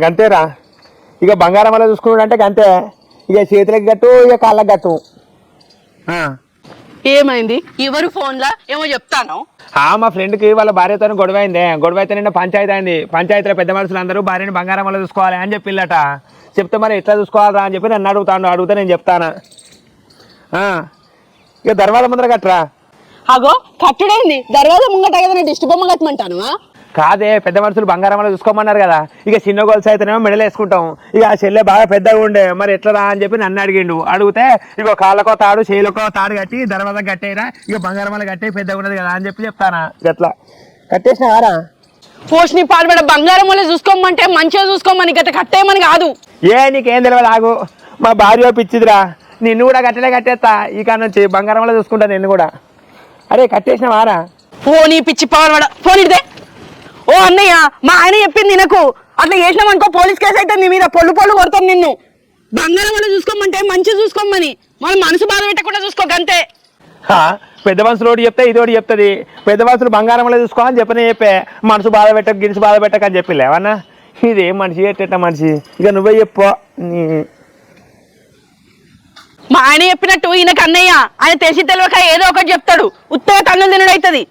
గంతేరా. ఇక బంగారం వల్ల చూసుకున్నాడు అంటే గంతే. ఇక చేతులకి గట్టు, ఇక కాళ్ళకి గట్టు. ఏమైంది? ఎవరు ఫోన్లా ఏమో చెప్తాను. మా ఫ్రెండ్కి వాళ్ళ భార్యతో గొడవ అయింది. గొడవ అయితే నిన్న పంచాయతీ అయింది. పంచాయతీలో పెద్ద మనుషులు అందరూ భార్యని బంగారం వల్ల చూసుకోవాలి అని చెప్పిల్లట. చెప్తే మరి ఎట్లా చూసుకోవాలరా అని చెప్పి నన్ను అడిగితే నేను చెప్తాను. ఇక దర్వాజా ముందర కట్టరా. అగో కట్టుడైంది దర్వాజా ముంగట కదా, దిష్టి బొమ్మ కట్టమంటాను. కాదే, పెద్ద మనుషులు బంగారం వల్ల చూసుకోమన్నారు కదా. ఇక చిన్న గొలుసు అయితేనేమో మెడలు వేసుకుంటాం. ఇక ఆ చెల్లె బాగా పెద్దగా ఉండే, మరి ఎట్లా అని చెప్పి నన్ను అడిగిండు. అడిగితే ఇక కాళ్ళకో తాడు చేయిలకో తాడు కట్టి దర్వాజా కట్టేరా, ఇక బంగారం వల్ల కట్టే పెద్దగా ఉన్నది కదా అని చెప్పి చెప్తానా. ఎట్లా కట్టేసినారా? పోషిని పాల్పడ బంగారం వల్ల చూసుకోమంటే మంచిగా చూసుకోమని గట్ట కట్టేయమని కాదు. నీకేం తెలియదు. ఆగు, మా భార్య పిచ్చిదిరా. నిన్ను కూడా కట్టేస్తా. ఇక నుంచి బంగారం వల్ల చూసుకుంటా నిన్ను కూడా. అరే కట్టేసినావారా? ఫోన్ పిచ్చి పవర్ ఫోన్ ఇదే. ఓ అన్నయ్య, మా ఆయన చెప్పింది నాకు. అట్లా చేసినాం అనుకో పోలీస్ కేసు అయితే నీ మీద పొల్లు కొడతాను నిన్ను. బంగారం వల్ల చూసుకోమంటే మంచిగా చూసుకోమని, మన మనసు బాధ పెట్టకుండా చూసుకోకంతే. పెద్ద మనుషులు ఒకటి చెప్తే ఇది ఒకటి చెప్తుంది. పెద్ద మనుషులు బంగారం వల్ల చూసుకోవాలని చెప్పే మనసు బాధ పెట్టక గిరిసి బాధ పెట్టక అని చెప్పిలే ఏమన్నా. ఇదేం మనిషి ఎట్ట మనిషి. ఇక నువ్వే చెప్పు. మా ఆయన చెప్పినట్టు ఈయనకు అన్నయ్య, ఆయన తెలిసి తెలియక ఏదో ఒకటి చెప్తాడు. ఉత్తగా కన్నులు తినడు అవుతుంది.